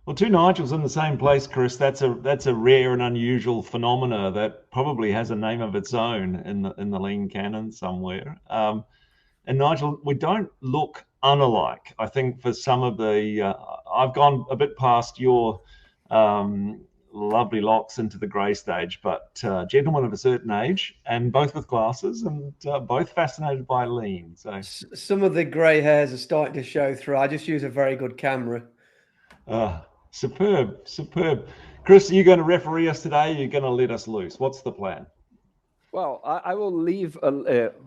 Well, two Nigels in the same place, Chris. That's a rare and unusual phenomena that probably has a name of its own in the lean canon somewhere. And Nigel, we don't look unalike. I think for some of I've gone a bit past your um, lovely locks into the grey stage, but gentlemen of a certain age, and both with glasses, and both fascinated by lean. So Some of the grey hairs are starting to show through. I just use a very good camera. superb, superb. Chris, are you going to referee us today? You're going to let us loose. What's the plan? Well, I will leave,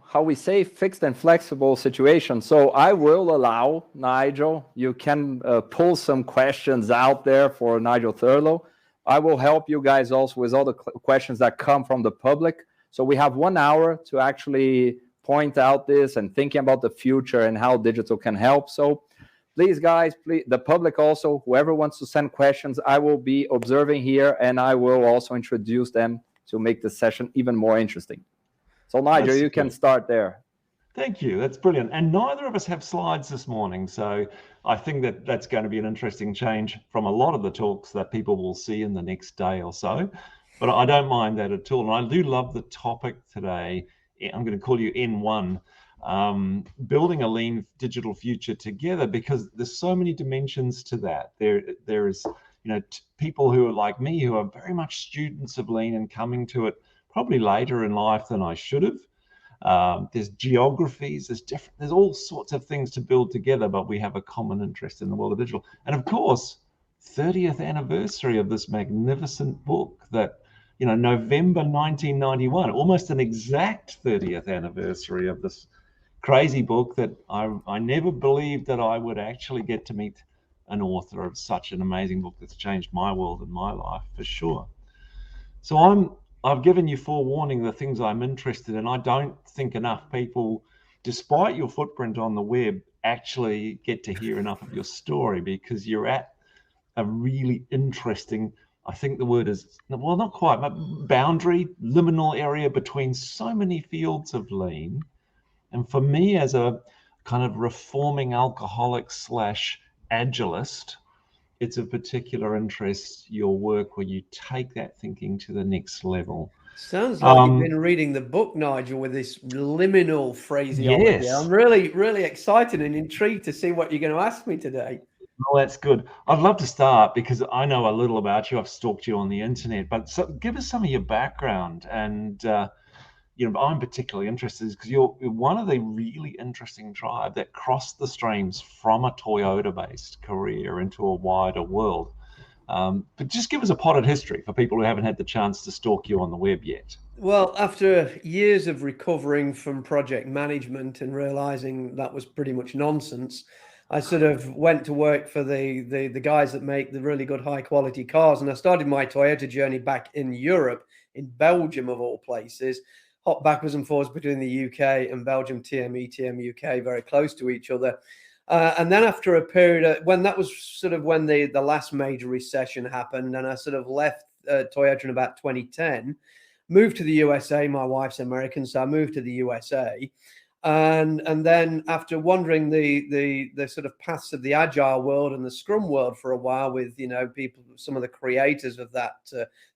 how we say, fixed and flexible situation. So I will allow Nigel, you can pull some questions out there for Nigel Thurlow. I will help you guys also with all the questions that come from the public. So we have 1 hour to actually point out this and thinking about the future and how digital can help. So please, guys, please, the public also, whoever wants to send questions, I will be observing here and I will also introduce them to make the session even more interesting. So Nigel, you can start there. Thank you. That's brilliant. And neither of us have slides this morning. So I think that that's going to be an interesting change from a lot of the talks that people will see in the next day or so. But I don't mind that at all. And I do love the topic today. I'm going to call you N1, building a lean digital future together, because there's so many dimensions to that. There is people who are like me, who are very much students of lean and coming to it probably later in life than I should have. There's geographies, there's all sorts of things to build together, but we have a common interest in the world of digital. And of course, 30th anniversary of this magnificent book that, November 1991, almost an exact 30th anniversary of this crazy book that I never believed that I would actually get to meet an author of such an amazing book that's changed my world and my life for sure. So I've given you forewarning the things I'm interested in. I don't think enough people, despite your footprint on the web, actually get to hear enough of your story, because you're at a really interesting, I think the word is, well, not quite, but boundary, liminal area between so many fields of lean. And for me, as a kind of reforming alcoholic / agilist, it's of particular interest, your work where you take that thinking to the next level. Sounds like you've been reading the book, Nigel, with this liminal phraseology. Yes. I'm really, really excited and intrigued to see what you're going to ask me today. Well, that's good. I'd love to start because I know a little about you. I've stalked you on the internet, but give us some of your background. And I'm particularly interested because you're one of the really interesting tribe that crossed the streams from a Toyota-based career into a wider world. But just give us a potted history for people who haven't had the chance to stalk you on the web yet. Well, after years of recovering from project management and realizing that was pretty much nonsense, I sort of went to work for the guys that make the really good high quality cars. And I started my Toyota journey back in Europe, in Belgium of all places. Hop backwards and forwards between the UK and Belgium, TM UK, very close to each other. And then after a period when that was sort of when the last major recession happened, and I sort of left Toyota in about 2010, moved to the USA. My wife's American, so I moved to the USA. And then after wandering the sort of paths of the agile world and the Scrum world for a while with, people, some of the creators of that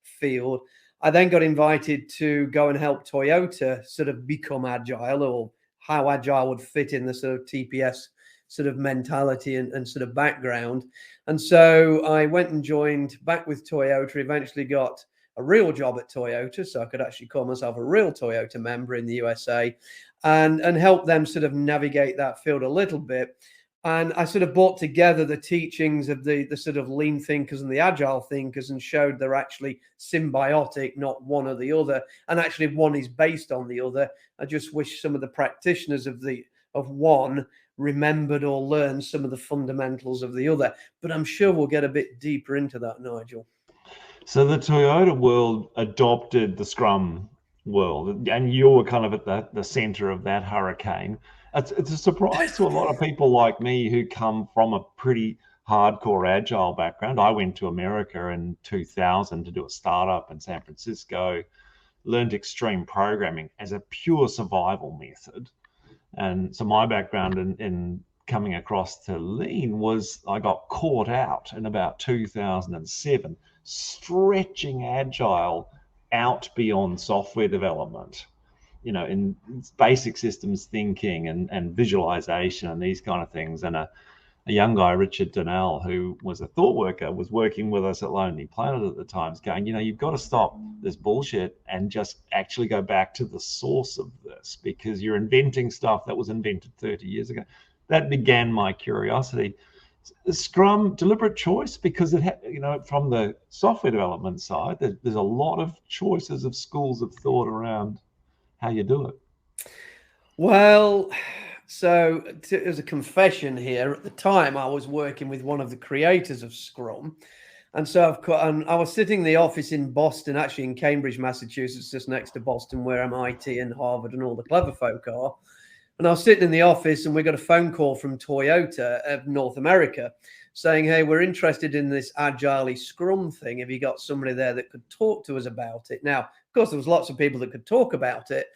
field, I then got invited to go and help Toyota sort of become agile, or how agile would fit in the sort of TPS sort of mentality and sort of background. And so I went and joined back with Toyota, eventually got a real job at Toyota, so I could actually call myself a real Toyota member in the USA, and help them sort of navigate that field a little bit. And I sort of brought together the teachings of the sort of lean thinkers and the agile thinkers and showed they're actually symbiotic, not one or the other. And actually one is based on the other. I just wish some of the practitioners of one remembered or learned some of the fundamentals of the other. But I'm sure we'll get a bit deeper into that, Nigel. So the Toyota world adopted the Scrum world, and you were kind of at the center of that hurricane. It's a surprise to a lot of people like me who come from a pretty hardcore agile background. I went to America in 2000 to do a startup in San Francisco, learned extreme programming as a pure survival method. And so my background in coming across to Lean was I got caught out in about 2007, stretching Agile out beyond software development, in basic systems thinking and visualization and these kind of things. And a young guy, Richard Donnell, who was a thought worker, was working with us at Lonely Planet at the time, going, you've got to stop this bullshit and just actually go back to the source of this, because you're inventing stuff that was invented 30 years ago. That began my curiosity. Scrum, deliberate choice, because from the software development side, there's a lot of choices of schools of thought around how you do it. Well, so there's a confession here. At the time, I was working with one of the creators of Scrum. And so I was sitting in the office in Boston, actually in Cambridge, Massachusetts, just next to Boston, where MIT and Harvard and all the clever folk are. And I was sitting in the office and we got a phone call from Toyota of North America saying, hey, we're interested in this Agile Scrum thing. Have you got somebody there that could talk to us about it? Now, of course, there was lots of people that could talk about it.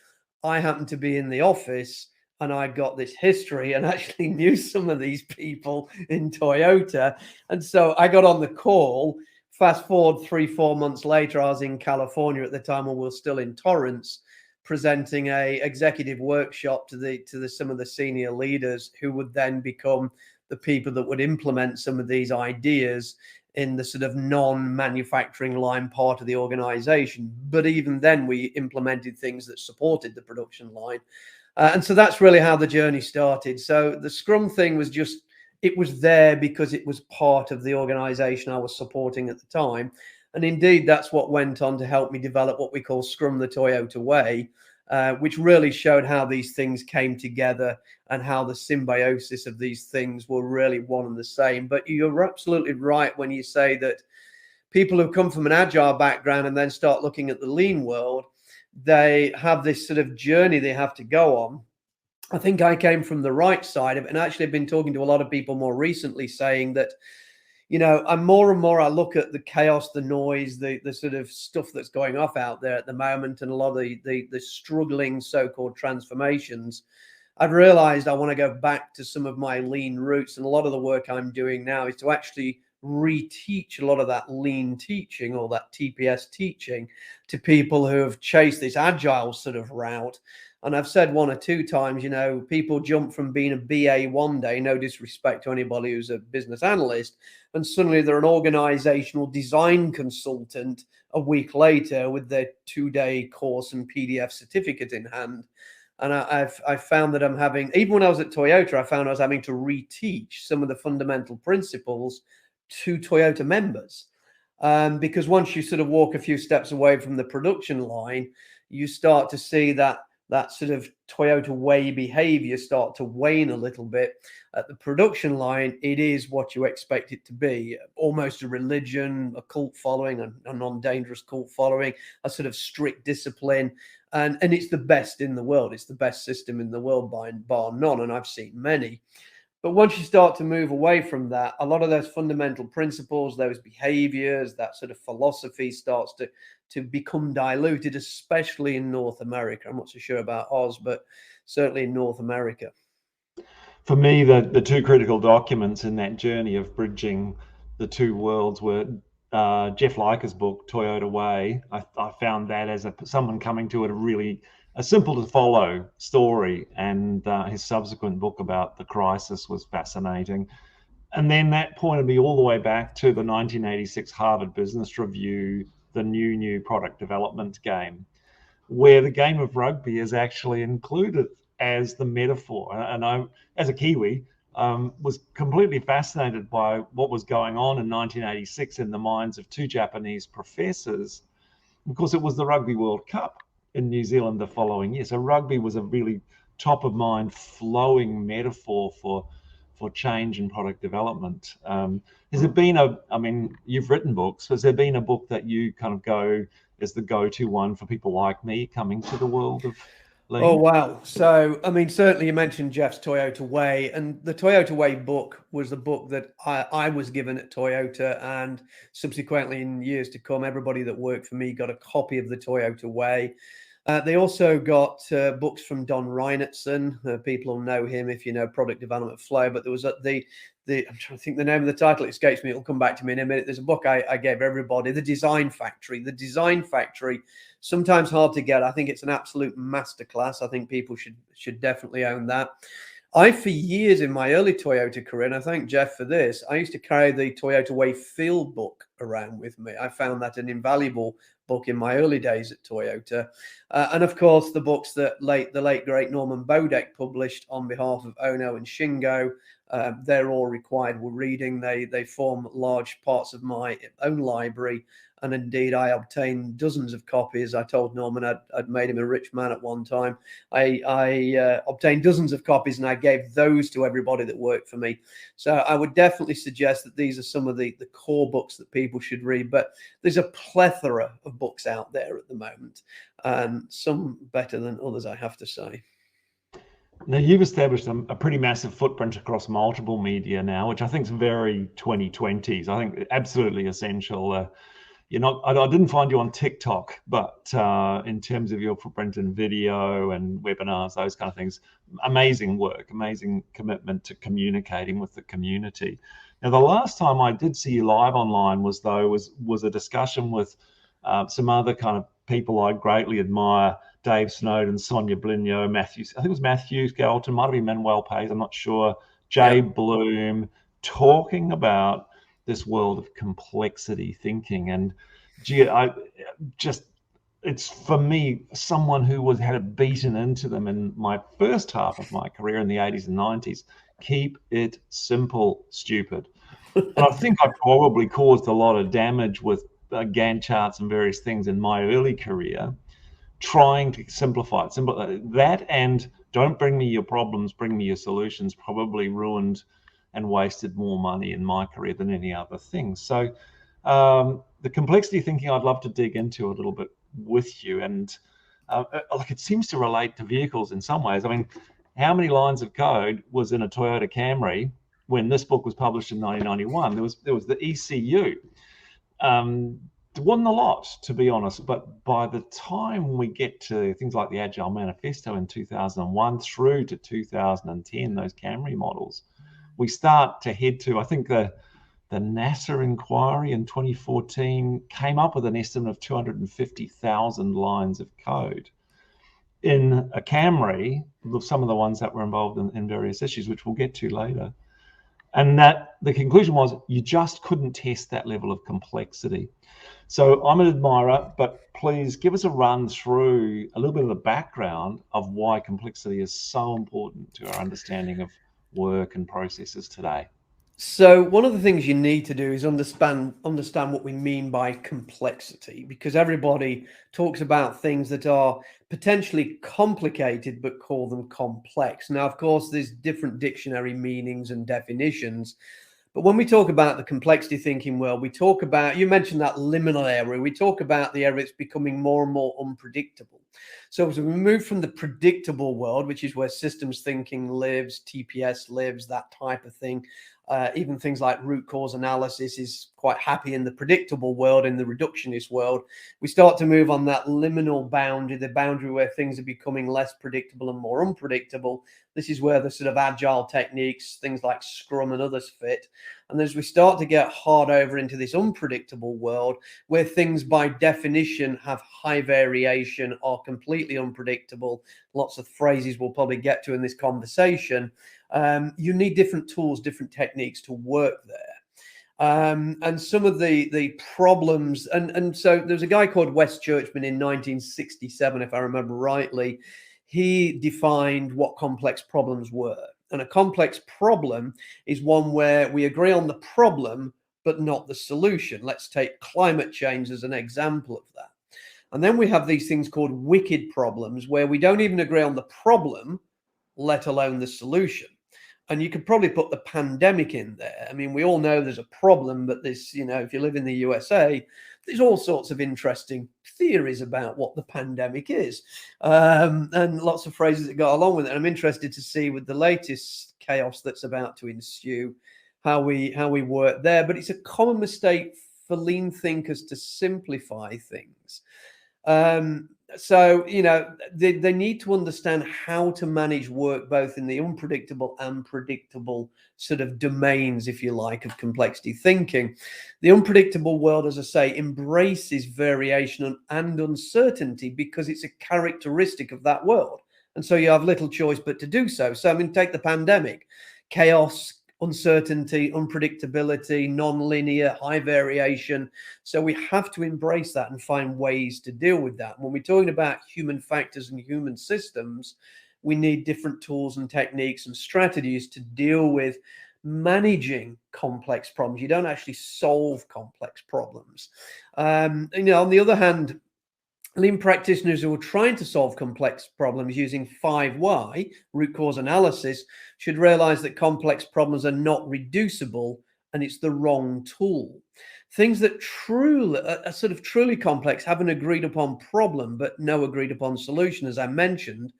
I happened to be in the office and I'd got this history and actually knew some of these people in Toyota. And so I got on the call. Fast forward 3-4 months later, I was in California at the time, when we were still in Torrance, presenting a executive workshop to some of the senior leaders who would then become the people that would implement some of these ideas in the sort of non-manufacturing line part of the organization. But even then, we implemented things that supported the production line. And so that's really how the journey started. So the Scrum thing was it was there because it was part of the organization I was supporting at the time. And indeed, that's what went on to help me develop what we call Scrum the Toyota Way, which really showed how these things came together and how the symbiosis of these things were really one and the same. But you're absolutely right when you say that people who come from an Agile background and then start looking at the Lean world, they have this sort of journey they have to go on. I think I came from the right side of it, and actually I've been talking to a lot of people more recently saying that, and more I look at the chaos, the noise, the sort of stuff that's going off out there at the moment, and a lot of the struggling so-called transformations. I've realized I want to go back to some of my Lean roots, and a lot of the work I'm doing now is to actually reteach a lot of that Lean teaching or that TPS teaching to people who have chased this Agile sort of route. And I've said 1 or 2 times, people jump from being a BA one day, no disrespect to anybody who's a business analyst, and suddenly they're an organizational design consultant a week later with their 2-day course and PDF certificate in hand. And I've found that I'm having, even when I was at Toyota, I found I was having to reteach some of the fundamental principles to Toyota members. Because once you sort of walk a few steps away from the production line, you start to see that sort of Toyota way behavior start to wane a little bit. At the production line, it is what you expect it to be, almost a religion, a cult following, a non-dangerous cult following, a sort of strict discipline. And it's the best in the world. It's the best system in the world bar none, and I've seen many. But once you start to move away from that, a lot of those fundamental principles, those behaviors, that sort of philosophy starts to become diluted, especially in North America. I'm not so sure about Oz, but certainly in North America. For me, the 2 critical documents in that journey of bridging the 2 worlds were Jeff Leiker's book, Toyota Way. I found that as someone coming to it a simple to follow story, and his subsequent book about the crisis was fascinating. And then that pointed me all the way back to the 1986 Harvard Business Review, the new product development game, where the game of rugby is actually included as the metaphor. And I, as a Kiwi, was completely fascinated by what was going on in 1986 in the minds of 2 Japanese professors, because it was the Rugby World Cup in New Zealand the following year. So rugby was a really top of mind flowing metaphor for change and product development. Has there been you've written books, has there been a book that you kind of go as the go-to one for people like me coming to the world of Lean? Oh, wow. So, certainly you mentioned Jeff's Toyota Way, and the Toyota Way book was the book that I was given at Toyota, and subsequently in years to come, everybody that worked for me got a copy of the Toyota Way. They also got books from Don Reinertson. People will know him if you know Product Development Flow. But there was I'm trying to think the name of the title. It escapes me. It'll come back to me in a minute. There's a book I gave everybody, The Design Factory. The Design Factory, sometimes hard to get. I think it's an absolute masterclass. I think people should definitely own that. For years in my early Toyota career, and I thank Jeff for this, I used to carry the Toyota Way Field book around with me. I found that an invaluable book in my early days at Toyota. And of course, the books that the late great Norman Bodek published on behalf of Ono and Shingo, they're all required reading. They form large parts of my own library. And indeed, I obtained dozens of copies. I told Norman I'd made him a rich man at one time. I obtained dozens of copies, and I gave those to everybody that worked for me. So I would definitely suggest that these are some of the core books that people should read. But there's a plethora of books out there at the moment, and some better than others, I have to say. Now, you've established a pretty massive footprint across multiple media now, which I think is very 2020s. I think absolutely essential. I didn't find you on TikTok, but in terms of your footprint in video and webinars, those kind of things, amazing work, amazing commitment to communicating with the community. Now, the last time I did see you live online was a discussion with some other kind of people I greatly admire: Dave Snowden, Sonia Blinyo, Matthew. I think it was Matthew Galton, might have been Manuel Pays, I'm not sure. Jay Bloom, talking about this world of complexity thinking. And it's for me, someone who had it beaten into them in my first half of my career in the 80s and 90s. Keep it simple, stupid. And I think I probably caused a lot of damage with Gantt charts and various things in my early career, trying to simplify it. That and don't bring me your problems, bring me your solutions, probably ruined and wasted more money in my career than any other thing. So the complexity thinking I'd love to dig into a little bit with you. And it seems to relate to vehicles in some ways. I mean, how many lines of code was in a Toyota Camry when this book was published in 1991? There was the ECU. There wasn't a lot, to be honest, but by the time we get to things like the Agile Manifesto in 2001 through to 2010, those Camry models, we start to head to, I think the NASA inquiry in 2014 came up with an estimate of 250,000 lines of code in a Camry, some of the ones that were involved in various issues, which we'll get to later. And that the conclusion was you just couldn't test that level of complexity. So I'm an admirer, but please give us a run through a little bit of the background of why complexity is so important to our understanding of work and processes today. So one of the things you need to do is understand what we mean by complexity, because everybody talks about things that are potentially complicated but call them complex. Now, of course, there's different dictionary meanings and definitions. But when we talk about the complexity thinking world, we talk about, you mentioned that liminal area, we talk about the area that's becoming more and more unpredictable. So as we move from the predictable world, which is where systems thinking lives, TPS lives, that type of thing, even things like root cause analysis is quite happy in the predictable world, in the reductionist world. We start to move on that liminal boundary, the boundary where things are becoming less predictable and more unpredictable. This is where the sort of agile techniques, things like Scrum and others fit. And as we start to get hard over into this unpredictable world, where things by definition have high variation, are completely unpredictable, lots of phrases we'll probably get to in this conversation, you need different tools, different techniques to work there. And some of the problems, and so there's a guy called Wes Churchman in 1967, if I remember rightly. He defined what complex problems were. And a complex problem is one where we agree on the problem, but not the solution. Let's take climate change as an example of that. And then we have these things called wicked problems, where we don't even agree on the problem, let alone the solution. And you could probably put the pandemic in there. I mean, we all know there's a problem, but this, if you live in the USA, there's all sorts of interesting theories about what the pandemic is, and lots of phrases that go along with it. I'm interested to see with the latest chaos that's about to ensue how we work there. But it's a common mistake for lean thinkers to simplify things. So, they need to understand how to manage work both in the unpredictable and predictable sort of domains, if you like, of complexity thinking. The unpredictable world, as I say, embraces variation and uncertainty because it's a characteristic of that world. And so you have little choice but to do so. So, I mean, take the pandemic: chaos, uncertainty, unpredictability, non-linear, high variation. So we have to embrace that and find ways to deal with that. When we're talking about human factors and human systems, we need different tools and techniques and strategies to deal with managing complex problems. You don't actually solve complex problems. On the other hand, lean practitioners who are trying to solve complex problems using 5 root cause analysis, should realize that complex problems are not reducible and it's the wrong tool. Things that are sort of truly complex have an agreed upon problem, but no agreed upon solution, as I mentioned.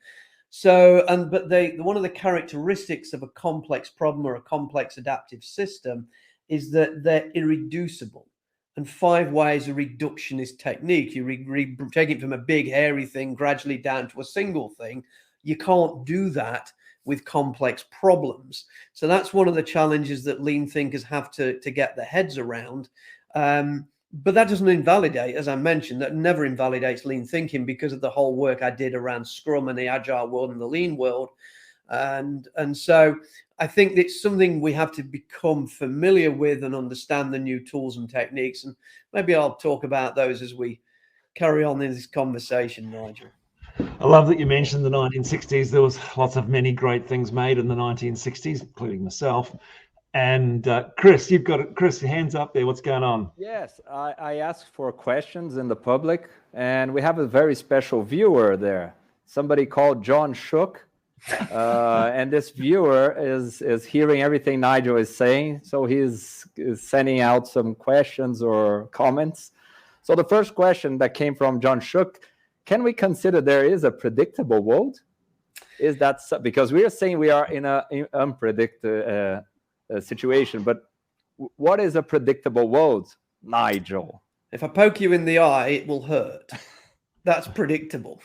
So, one of the characteristics of a complex problem or a complex adaptive system is that they're irreducible. And 5 is a reductionist technique. You take it from a big, hairy thing gradually down to a single thing. You can't do that with complex problems. So that's one of the challenges that lean thinkers have to get their heads around. But that doesn't invalidate, as I mentioned, that never invalidates lean thinking because of the whole work I did around Scrum and the Agile world and the lean world. And so I think it's something we have to become familiar with and understand the new tools and techniques. And maybe I'll talk about those as we carry on in this conversation, Nigel. I love that you mentioned the 1960s. There was many great things made in the 1960s, including myself. And Chris, Chris, your hand's up there. What's going on? Yes, I asked for questions in the public, and we have a very special viewer there. Somebody called John Shook. And this viewer is hearing everything Nigel is saying, so he's sending out some questions or comments. So the first question that came from John Shook: can we consider there is a predictable world? Is that because we are saying we are in an unpredictable situation, but what is a predictable world, Nigel? If I poke you in the eye, it will hurt. That's predictable.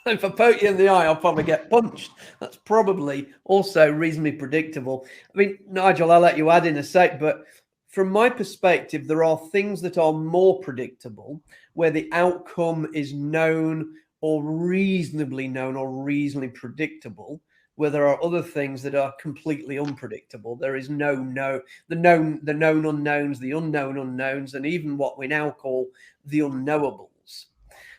If I poke you in the eye, I'll probably get punched. That's probably also reasonably predictable. I mean, Nigel, I'll let you add in a sec, but from my perspective, there are things that are more predictable, where the outcome is known or reasonably known or reasonably predictable, where there are other things that are completely unpredictable. There is the known unknowns, the unknown unknowns, and even what we now call the unknowables.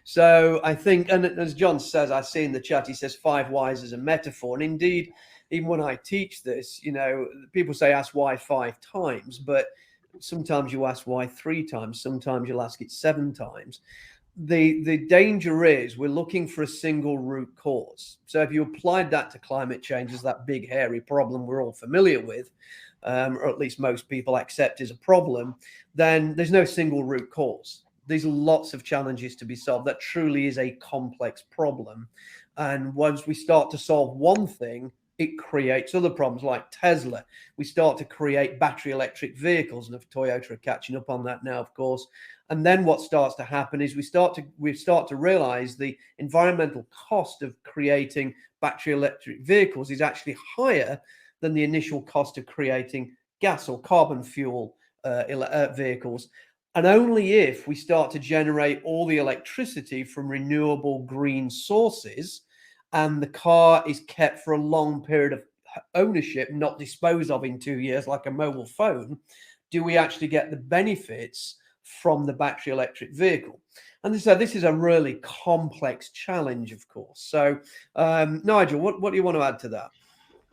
So I think, and as John says, I see in the chat, he says 5 whys as a metaphor. And indeed, even when I teach this, people say ask why 5 times, but sometimes you ask why 3 times, sometimes you'll ask it 7 times. The danger is we're looking for a single root cause. So if you applied that to climate change as that big, hairy problem we're all familiar with, or at least most people accept as a problem, then there's no single root cause. There's lots of challenges to be solved. That truly is a complex problem. And once we start to solve one thing, it creates other problems like Tesla. We start to create battery electric vehicles, and if Toyota are catching up on that now, of course. And then what starts to happen is we start to realize the environmental cost of creating battery electric vehicles is actually higher than the initial cost of creating gas or carbon fuel vehicles. And only if we start to generate all the electricity from renewable green sources and the car is kept for a long period of ownership, not disposed of in 2 years like a mobile phone, do we actually get the benefits from the battery electric vehicle. And so this is a really complex challenge, of course. So, Nigel, what do you want to add to that?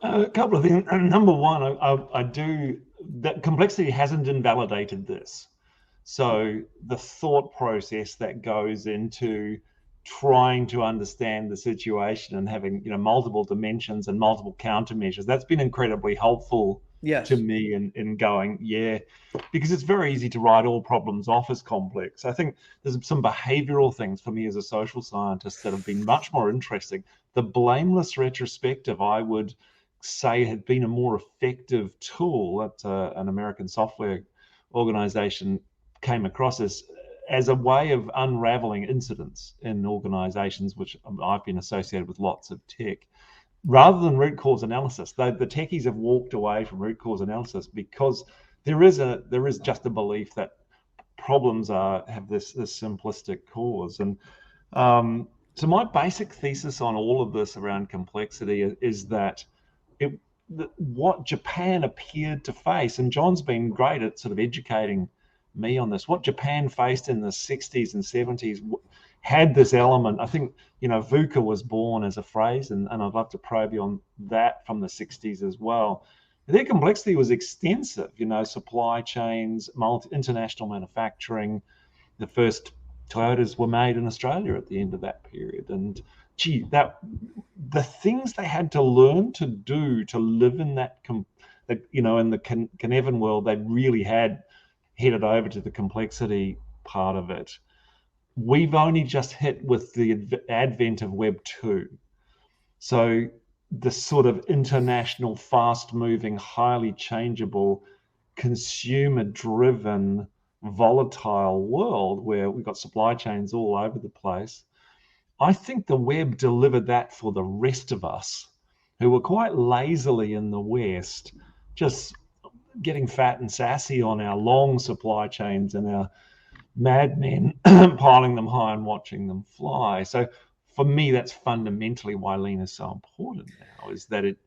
A couple of things. Number one, that complexity hasn't invalidated this. So the thought process that goes into trying to understand the situation and having multiple dimensions and multiple countermeasures, that's been incredibly helpful to me in going, because it's very easy to write all problems off as complex. I think there's some behavioral things for me as a social scientist that have been much more interesting. The blameless retrospective, I would say, had been a more effective tool that an American software organization came across as a way of unraveling incidents in organizations, which I've been associated with lots of tech, rather than root cause analysis. The techies have walked away from root cause analysis because there is just a belief that problems have this simplistic cause. And so my basic thesis on all of this around complexity is that what Japan appeared to face, and John's been great at sort of educating me on this, what Japan faced in the 60s and 70s had this element. I think, VUCA was born as a phrase, and I'd love to probe you on that from the 60s as well. Their complexity was extensive, supply chains, international manufacturing. The first Toyotas were made in Australia at the end of that period. And the things they had to learn to do to live in that, in the Cynefin world, they really had headed over to the complexity part of it. We've only just hit with the advent of Web 2. So the sort of international, fast-moving, highly changeable, consumer-driven, volatile world where we've got supply chains all over the place, I think the web delivered that for the rest of us who were quite lazily in the West, just getting fat and sassy on our long supply chains and our madmen piling them high and watching them fly. So for me, that's fundamentally why lean is so important now, is that it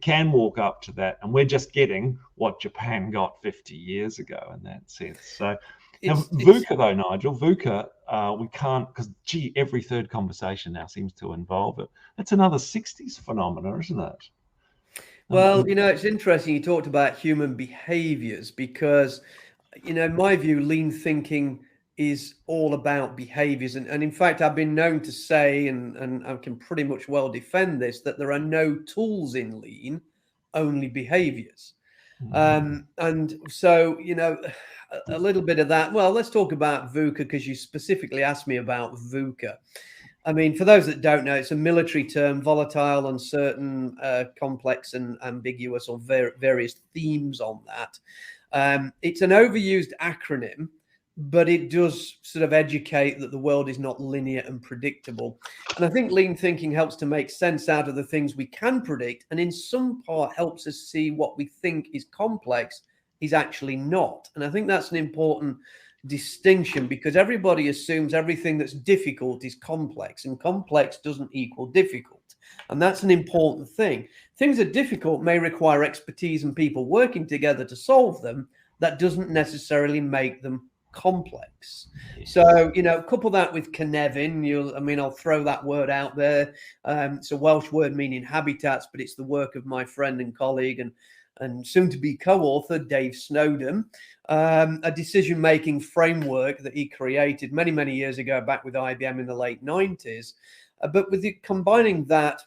can walk up to that, and we're just getting what Japan got 50 years ago in that sense. So VUCA though, Nigel, we can't, because every third conversation now seems to involve it. That's another 60s phenomena, isn't it? Well, it's interesting you talked about human behaviors because, in my view, lean thinking is all about behaviors. And in fact, I've been known to say, and I can pretty much well defend this, that there are no tools in lean, only behaviors. And so, a little bit of that. Well, let's talk about VUCA because you specifically asked me about VUCA. I mean, for those that don't know, it's a military term, volatile, uncertain, complex, and ambiguous, or various themes on that. It's an overused acronym, but it does sort of educate that the world is not linear and predictable. And I think lean thinking helps to make sense out of the things we can predict, and in some part helps us see what we think is complex is actually not. And I think that's an important distinction because everybody assumes everything that's difficult is complex, and complex doesn't equal difficult. And that's an important thing. Things that are difficult may require expertise and people working together to solve them. That doesn't necessarily make them complex. So, couple that with Cynefin. I'll throw that word out there. It's a Welsh word meaning habitats, but it's the work of my friend and colleague and soon to be co-author Dave Snowden, a decision-making framework that he created many, many years ago back with IBM in the late 90s. But with combining that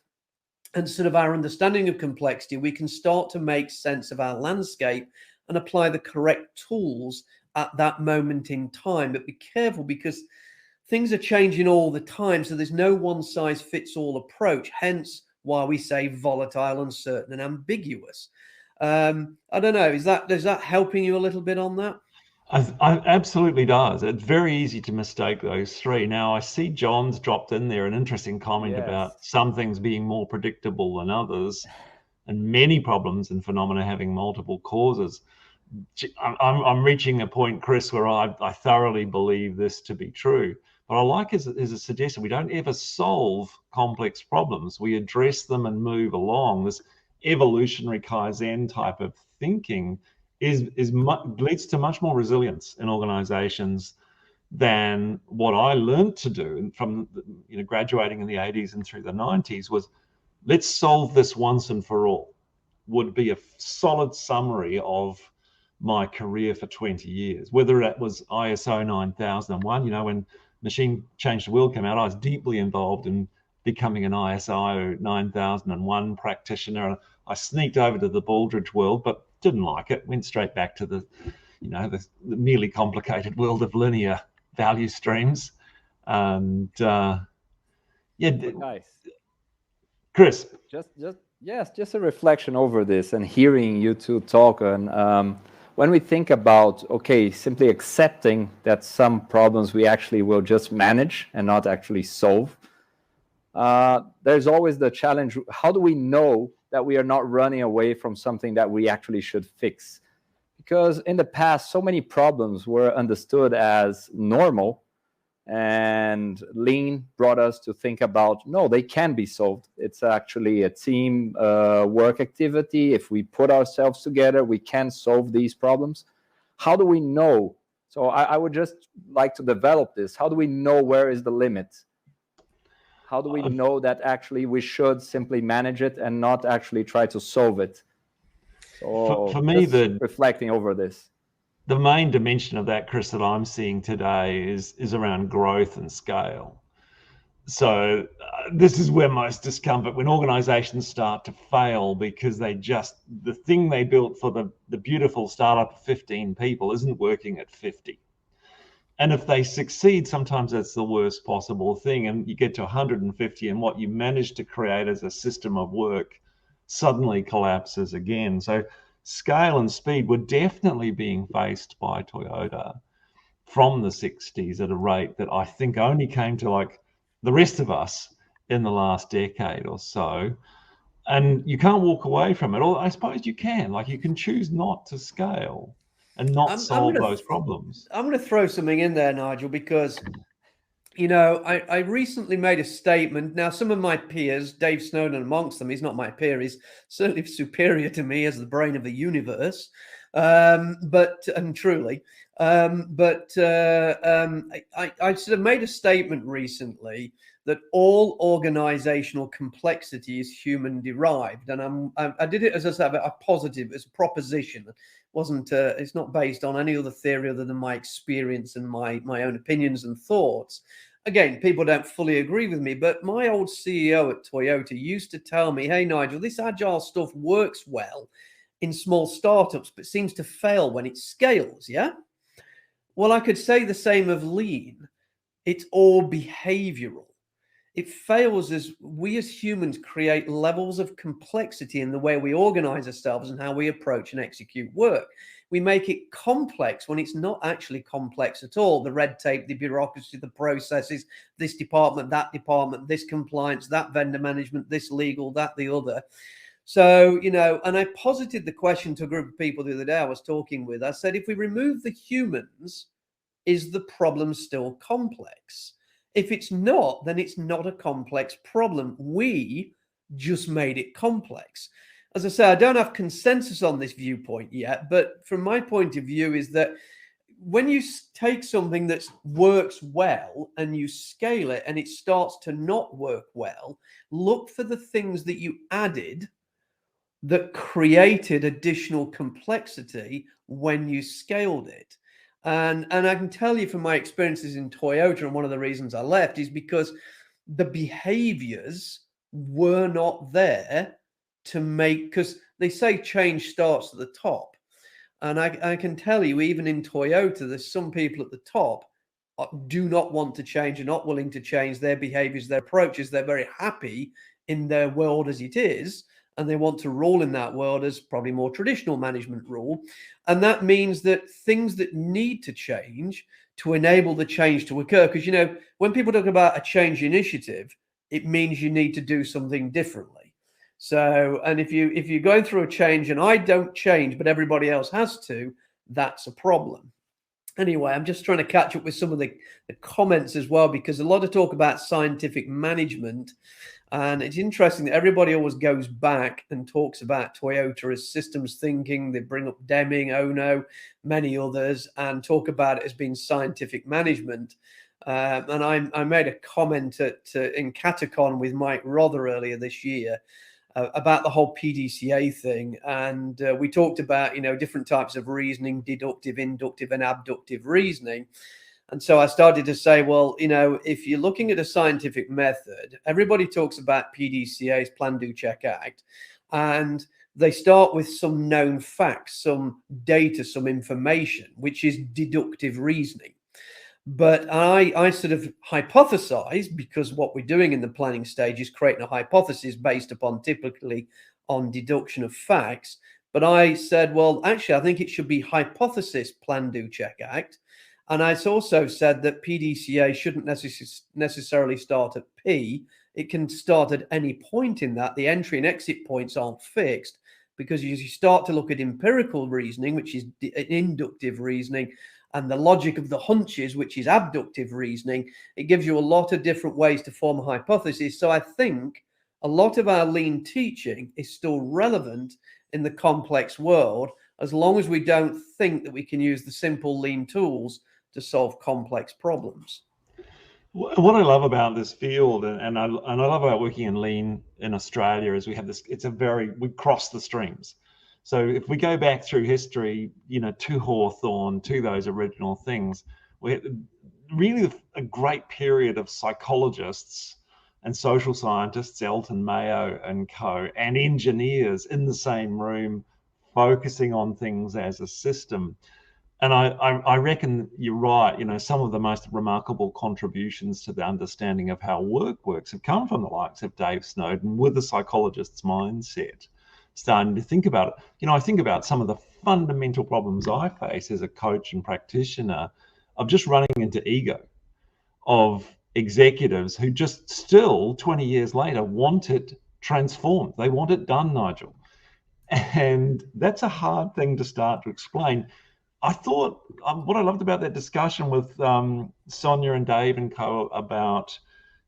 and sort of our understanding of complexity, we can start to make sense of our landscape and apply the correct tools at that moment in time. But be careful because things are changing all the time. So there's no one-size-fits-all approach, hence why we say volatile, uncertain, and ambiguous. I don't know. Is that helping you a little bit on that? I absolutely does. It's very easy to mistake those three. Now I see John's dropped in there an interesting comment about some things being more predictable than others, and many problems and phenomena having multiple causes. I'm reaching a point, Chris, where I thoroughly believe this to be true. But I like is a suggestion. We don't ever solve complex problems. We address them and move along. This evolutionary Kaizen type of thinking leads to much more resilience in organizations than what I learned to do from graduating in the 80s and through the 90s was, let's solve this once and for all, would be a solid summary of my career for 20 years. Whether that was ISO 9001, when Machine Change the World came out, I was deeply involved in becoming an ISO 9001 practitioner. I sneaked over to the Baldrige world, but didn't like it. Went straight back to the merely complicated world of linear value streams. And nice. Chris. Just a reflection over this and hearing you two talk. And when we think about, okay, simply accepting that some problems we actually will just manage and not actually solve, there's always the challenge, how do we know that we are not running away from something that we actually should fix? Because in the past, so many problems were understood as normal, and Lean brought us to think about, no, they can be solved. It's actually a team work activity. If we put ourselves together, we can solve these problems. How do we know? So I would just like to develop this. How do we know where is the limit? How do we know that actually we should simply manage it and not actually try to solve it? So for me, reflecting over this. The main dimension of that, Chris, that I'm seeing today is around growth and scale. So this is where most discomfort, when organizations start to fail because the thing they built for the beautiful startup of 15 people isn't working at 50. And if they succeed, sometimes that's the worst possible thing. And you get to 150 and what you managed to create as a system of work suddenly collapses again. So scale and speed were definitely being faced by Toyota from the 60s at a rate that I think only came to like the rest of us in the last decade or so. And you can't walk away from it. Or I suppose you can. Like, you can choose not to scale and not solve those problems. I'm going to throw something in there, Nigel, because I recently made a statement. Now, some of my peers, Dave Snowden amongst them, he's not my peer, he's certainly superior to me as the brain of the universe, truly. I sort of made a statement recently that all organizational complexity is human derived. And I did it as a positive, as a proposition. It's not based on any other theory other than my experience and my own opinions and thoughts. Again, people don't fully agree with me, but my old CEO at Toyota used to tell me, hey, Nigel, this agile stuff works well in small startups, but seems to fail when it scales. Yeah. Well, I could say the same of Lean. It's all behavioral. It fails as we as humans create levels of complexity in the way we organize ourselves and how we approach and execute work. We make it complex when it's not actually complex at all. The red tape, the bureaucracy, the processes, this department, this compliance, that vendor management, this legal, that, the other. So, and I posited the question to a group of people the other day I was talking with. I said, if we remove the humans, is the problem still complex? If it's not, then it's not a complex problem. We just made it complex. As I say, I don't have consensus on this viewpoint yet, but from my point of view is that when you take something that works well and you scale it and it starts to not work well, look for the things that you added that created additional complexity when you scaled it. And I can tell you from my experiences in Toyota, and one of the reasons I left is because the behaviors were not there to make, because they say change starts at the top. And I can tell you, even in Toyota, there's some people at the top do not want to change, are not willing to change their behaviors, their approaches. They're very happy in their world as it is. And they want to rule in that world as probably more traditional management rule. And that means that things that need to change to enable the change to occur, because, when people talk about a change initiative, it means you need to do something differently. So, and if you're going through a change and I don't change, but everybody else has to, that's a problem. Anyway, I'm just trying to catch up with some of the comments as well, because a lot of talk about scientific management. And it's interesting that everybody always goes back and talks about Toyota as systems thinking. They bring up Deming, Ono, many others, and talk about it as being scientific management. And I made a comment in Catacon with Mike Rother earlier this year about the whole PDCA thing. And we talked about, different types of reasoning, deductive, inductive, and abductive reasoning. And so I started to say, well, if you're looking at a scientific method, everybody talks about PDCA's Plan, Do, Check, Act, and they start with some known facts, some data, some information, which is deductive reasoning. But I sort of hypothesize, because what we're doing in the planning stage is creating a hypothesis based upon typically on deduction of facts. But I said, well, actually, I think it should be hypothesis, plan, do, check, act. And I also said that PDCA shouldn't necessarily start at P. It can start at any point in that. The entry and exit points aren't fixed, because as you start to look at empirical reasoning, which is inductive reasoning, and the logic of the hunches, which is abductive reasoning, it gives you a lot of different ways to form a hypothesis. So I think a lot of our lean teaching is still relevant in the complex world, as long as we don't think that we can use the simple lean tools to solve complex problems. What I love about this field, and I love about working in lean in Australia, is we have this, we cross the streams. So if we go back through history, to Hawthorne, to those original things, we had really a great period of psychologists and social scientists, Elton Mayo and co, and engineers in the same room, focusing on things as a system. And I reckon you're right. Some of the most remarkable contributions to the understanding of how work works have come from the likes of Dave Snowden, with the psychologist's mindset, starting to think about it. I think about some of the fundamental problems I face as a coach and practitioner of just running into ego of executives who just still 20 years later want it transformed. They want it done, Nigel. And that's a hard thing to start to explain. I thought what I loved about that discussion with Sonia and Dave and co about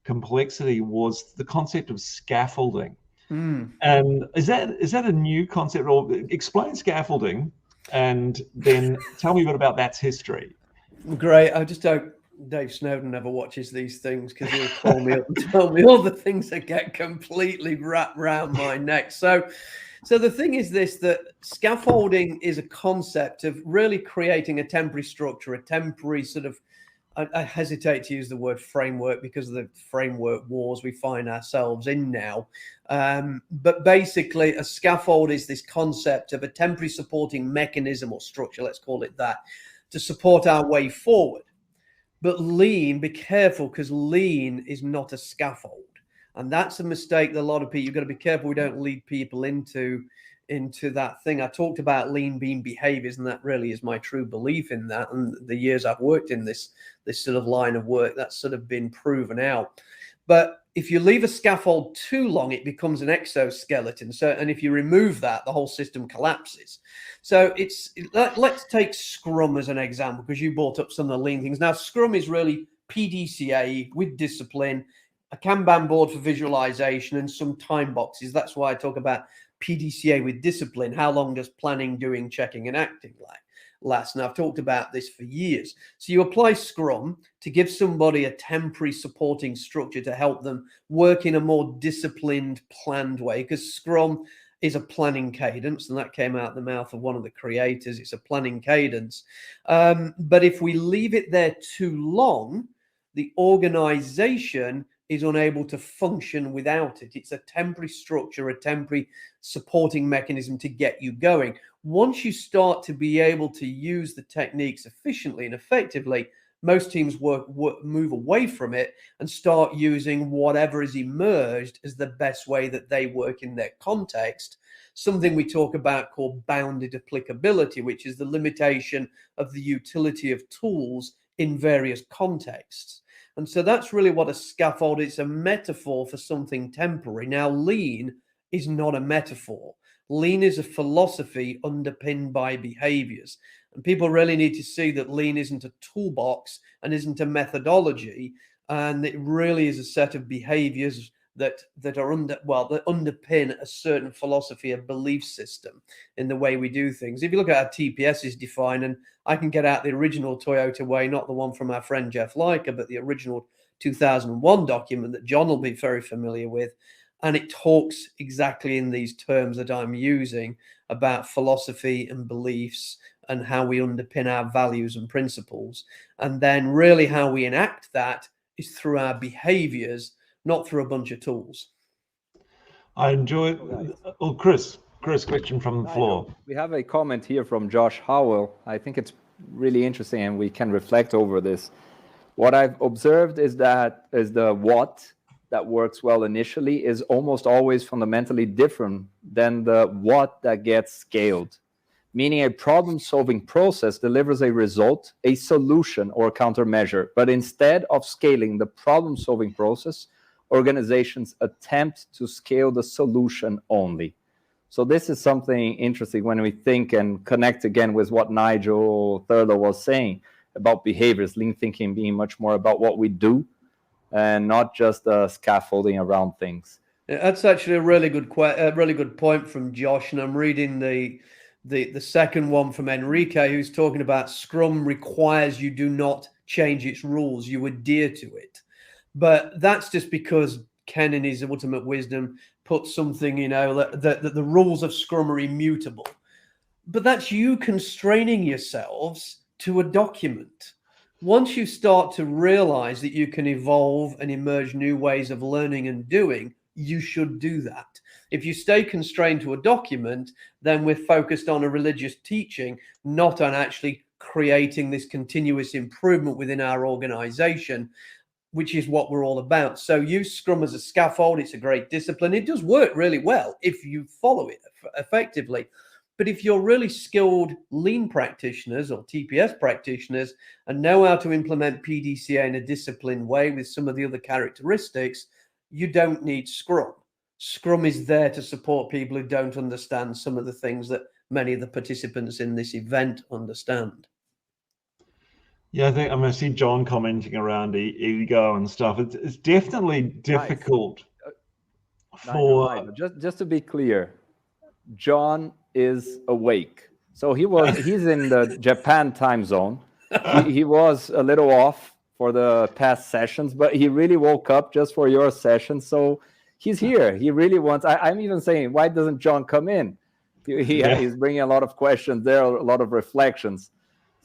complexity was the concept of scaffolding. And is that a new concept? Or explain scaffolding, and then tell me a bit about that's history. Great. I just hope Dave Snowden never watches these things, because he'll call me up and tell me all the things that get completely wrapped around my neck. So the thing is this, that scaffolding is a concept of really creating a temporary structure, a temporary sort of, I hesitate to use the word framework because of the framework wars we find ourselves in now. But basically, a scaffold is this concept of a temporary supporting mechanism or structure, let's call it that, to support our way forward. But lean, be careful, because lean is not a scaffold. And that's a mistake that a lot of people, you've got to be careful we don't lead people into that thing. I talked about lean being behaviors, and that really is my true belief in that. And the years I've worked in this sort of line of work, that's sort of been proven out. But if you leave a scaffold too long, it becomes an exoskeleton. And if you remove that, the whole system collapses. So let's take Scrum as an example, because you brought up some of the lean things. Now, Scrum is really PDCA with discipline, a Kanban board for visualization, and some time boxes. That's why I talk about PDCA with discipline. How long does planning, doing, checking, and acting last? And I've talked about this for years. So you apply Scrum to give somebody a temporary supporting structure to help them work in a more disciplined, planned way, because Scrum is a planning cadence, and that came out of the mouth of one of the creators. It's a planning cadence. But if we leave it there too long, the organization is unable to function without it. It's a temporary structure, a temporary supporting mechanism to get you going. Once you start to be able to use the techniques efficiently and effectively, most teams move away from it and start using whatever is emerged as the best way that they work in their context. Something we talk about called bounded applicability, which is the limitation of the utility of tools in various contexts. And so that's really what a scaffold is, a metaphor for something temporary. Now, lean is not a metaphor. Lean is a philosophy underpinned by behaviors. And people really need to see that lean isn't a toolbox and isn't a methodology. And it really is a set of behaviors that underpin a certain philosophy, a belief system in the way we do things. If you look at how TPS is defined, and I can get out the original Toyota way, not the one from our friend Jeff Leica, but the original 2001 document that John will be very familiar with. And it talks exactly in these terms that I'm using about philosophy and beliefs and how we underpin our values and principles. And then really how we enact that is through our behaviors, not through a bunch of tools. I enjoy. Oh, Chris, question from the floor. We have a comment here from Josh Howell. I think it's really interesting, and we can reflect over this. What I've observed is the what that works well initially is almost always fundamentally different than the what that gets scaled. Meaning a problem-solving process delivers a result, a solution, or a countermeasure. But instead of scaling the problem-solving process, organizations attempt to scale the solution only. So this is something interesting when we think and connect again with what Nigel Thurlow was saying about behaviors, lean thinking being much more about what we do and not just scaffolding around things. Yeah, that's actually a really good point from Josh. And I'm reading the second one from Enrique, who's talking about Scrum requires you do not change its rules, you adhere to it. But that's just because Ken, in his ultimate wisdom, put something, that the rules of Scrum are immutable. But that's you constraining yourselves to a document. Once you start to realize that you can evolve and emerge new ways of learning and doing, you should do that. If you stay constrained to a document, then we're focused on a religious teaching, not on actually creating this continuous improvement within our organization, which is what we're all about. So use Scrum as a scaffold. It's a great discipline. It does work really well if you follow it effectively. But if you're really skilled lean practitioners or TPS practitioners and know how to implement PDCA in a disciplined way with some of the other characteristics, you don't need Scrum. Scrum is there to support people who don't understand some of the things that many of the participants in this event understand. Yeah, I think I'm going to see John commenting around ego and stuff. It's definitely difficult for... Just to be clear, John is awake. So he's in the Japan time zone. He was a little off for the past sessions, but he really woke up just for your session. So he's here. He really wants... I'm even saying, why doesn't John come in? He's bringing a lot of questions there, a lot of reflections.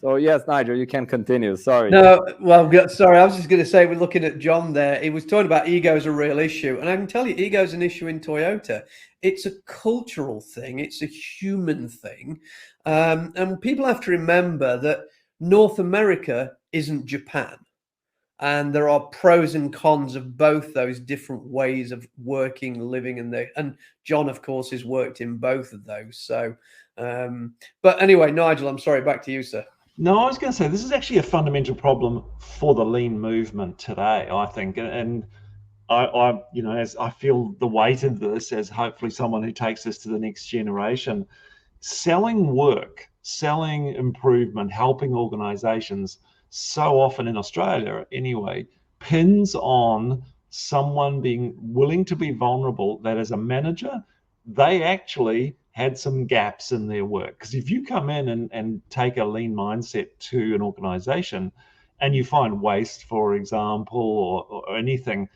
So yes, Nigel, you can continue. Sorry. No, well, sorry. I was just going to say, we're looking at John there. He was talking about ego is a real issue. And I can tell you, ego is an issue in Toyota. It's a cultural thing. It's a human thing. And people have to remember that North America isn't Japan. And there are pros and cons of both those different ways of working, living, and John, of course, has worked in both of those. So, but anyway, Nigel, I'm sorry, back to you, sir. No, I was going to say, this is actually a fundamental problem for the lean movement today, I think. And I as I feel the weight of this as hopefully someone who takes this to the next generation, selling work, selling improvement, helping organizations, so often in Australia anyway, pins on someone being willing to be vulnerable, that as a manager, they actually had some gaps in their work. Because if you come in and take a lean mindset to an organization and you find waste, for example, or anything,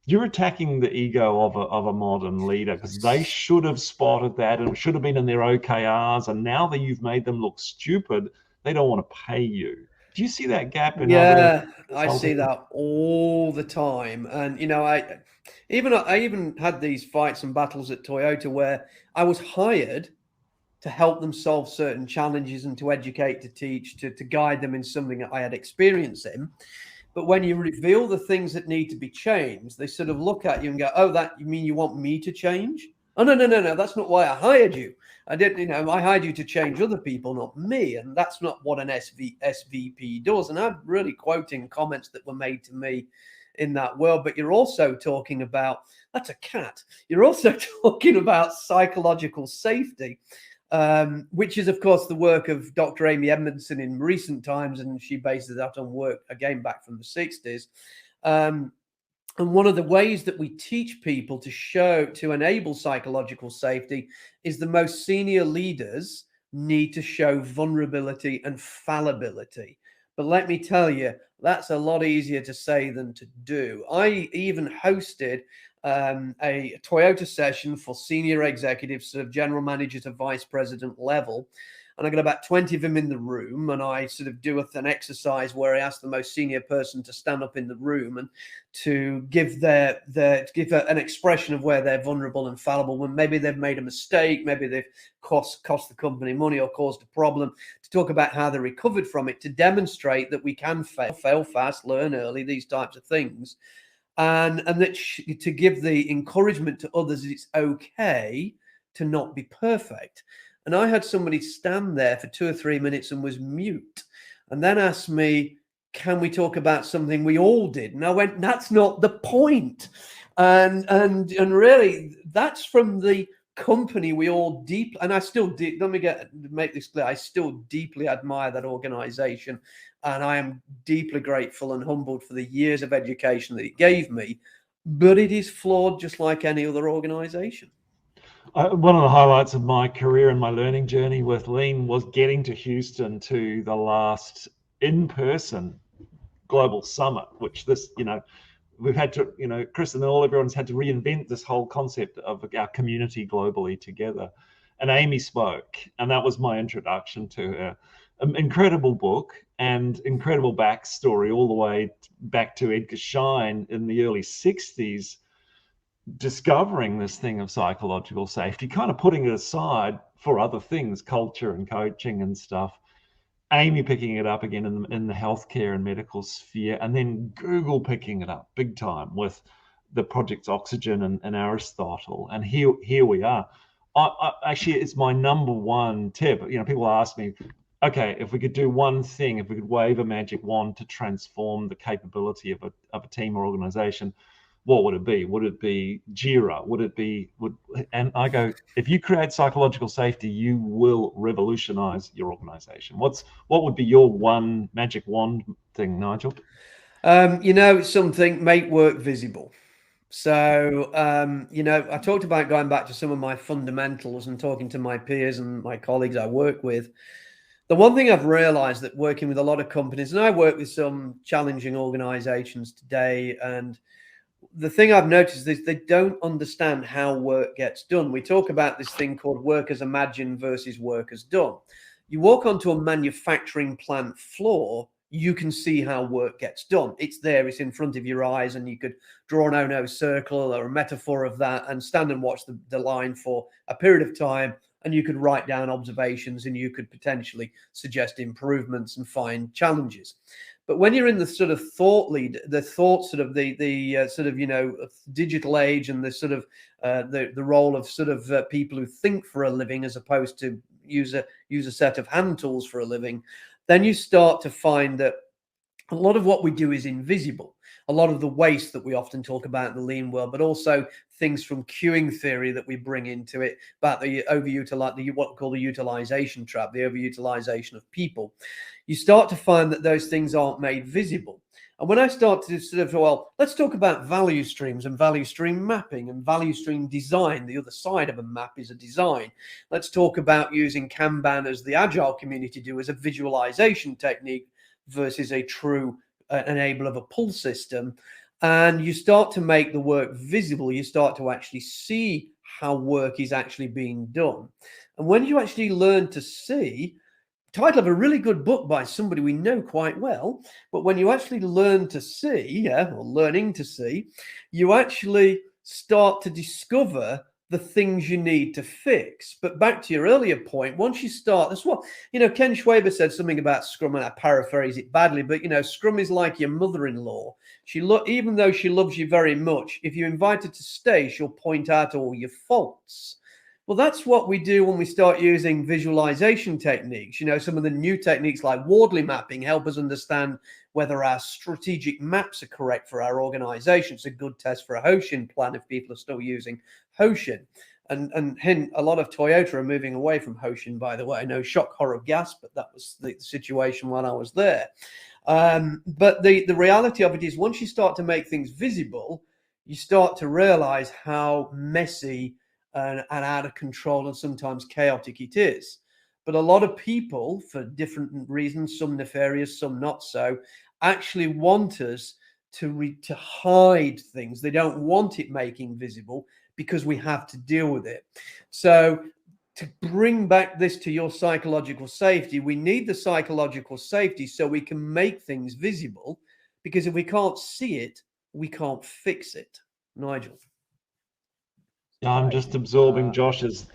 you're attacking the ego of a modern leader, because they should have spotted that and it should have been in their OKRs. And now that you've made them look stupid, they don't want to pay you. Do you see that gap in other? I see that all the time. And, I even had these fights and battles at Toyota where I was hired to help them solve certain challenges and to educate, to teach, to guide them in something that I had experience in. But when you reveal the things that need to be changed, they sort of look at you and go, "Oh, that you mean you want me to change?" "Oh, no, that's not why I hired you. I didn't, I hired you to change other people, not me." And that's not what an SVP does. And I'm really quoting comments that were made to me in that world. But you're also talking about, that's a cat. You're also talking about psychological safety, which is, of course, the work of Dr. Amy Edmondson in recent times. And she bases that on work, again, back from the 60s. And one of the ways that we teach people to enable psychological safety is the most senior leaders need to show vulnerability and fallibility. But let me tell you, that's a lot easier to say than to do. I even hosted a Toyota session for senior executives, sort of general manager to vice president level. And I got about 20 of them in the room, and I sort of do an exercise where I ask the most senior person to stand up in the room and to give an expression of where they're vulnerable and fallible, when maybe they've made a mistake, maybe they've cost the company money or caused a problem, to talk about how they recovered from it, to demonstrate that we can fail fast, learn early, these types of things. and that to give the encouragement to others, it's okay to not be perfect. And I had somebody stand there for 2 or 3 minutes and was mute, and then asked me, can we talk about something we all did? And I went, that's not the point. And really, that's from the company we all deeply, and I still do, make this clear, I still deeply admire that organization, and I am deeply grateful and humbled for the years of education that it gave me, but it is flawed just like any other organization. One of the highlights of my career and my learning journey with Lean was getting to Houston to the last in-person global summit, which we've had to, Chris and everyone's had to reinvent this whole concept of our community globally together. And Amy spoke, and that was my introduction to her. An incredible book and incredible backstory all the way back to Edgar Schein in the early 60s, discovering this thing of psychological safety, kind of putting it aside for other things, culture and coaching and stuff. Amy picking it up again in the healthcare and medical sphere, and then Google picking it up big time with the Project Oxygen and Aristotle. And here we are. Actually, it's my number one tip. People ask me, okay, if we could do one thing, if we could wave a magic wand to transform the capability of a team or organization, what would it be? Would it be JIRA? And I go, if you create psychological safety, you will revolutionize your organization. What would be your one magic wand thing, Nigel? It's something, make work visible. So, I talked about going back to some of my fundamentals and talking to my peers and my colleagues I work with. The one thing I've realized that working with a lot of companies, and I work with some challenging organizations today, and the thing I've noticed is they don't understand how work gets done. We talk about this thing called work as imagined versus work as done. You walk onto a manufacturing plant floor, you can see how work gets done. It's there, it's in front of your eyes, and you could draw an oh-no circle or a metaphor of that and stand and watch the line for a period of time, and you could write down observations and you could potentially suggest improvements and find challenges. But when you're in the sort of thought lead, the thought sort of the sort of digital age, and the sort of the role of sort of people who think for a living as opposed to use a set of hand tools for a living, then you start to find that a lot of what we do is invisible. A lot of the waste that we often talk about in the lean world, but also things from queuing theory that we bring into it about the what we call the utilization trap, the overutilization of people. You start to find that those things aren't made visible. And when I start to sort of, let's talk about value streams and value stream mapping and value stream design. The other side of a map is a design. Let's talk about using Kanban, as the Agile community do, as a visualization technique versus a true enabler of a pull system. And you start to make the work visible. You start to actually see how work is actually being done. And when you actually learn to see, title of a really good book by somebody we know quite well, but when you actually learn to see, or learning to see, you actually start to discover the things you need to fix. But back to your earlier point, once you start, that's what, Ken Schwaber said something about Scrum, and I paraphrase it badly, but, Scrum is like your mother-in-law. Even though she loves you very much, if you invite her to stay, she'll point out all your faults. Well, that's what we do when we start using visualization techniques. Some of the new techniques like Wardley mapping help us understand whether our strategic maps are correct for our organization. It's a good test for a Hoshin plan if people are still using Hoshin. And a lot of Toyota are moving away from Hoshin, by the way. No shock, horror, gasp, but that was the situation when I was there. But the reality of it is, once you start to make things visible, you start to realize how messy and out of control and sometimes chaotic it is. But a lot of people, for different reasons, some nefarious, some not so, actually want us to hide things. They don't want it making visible because we have to deal with it. So to bring back this to your psychological safety, we need the psychological safety so we can make things visible, because if we can't see it, we can't fix it. Nigel. I'm just absorbing Josh's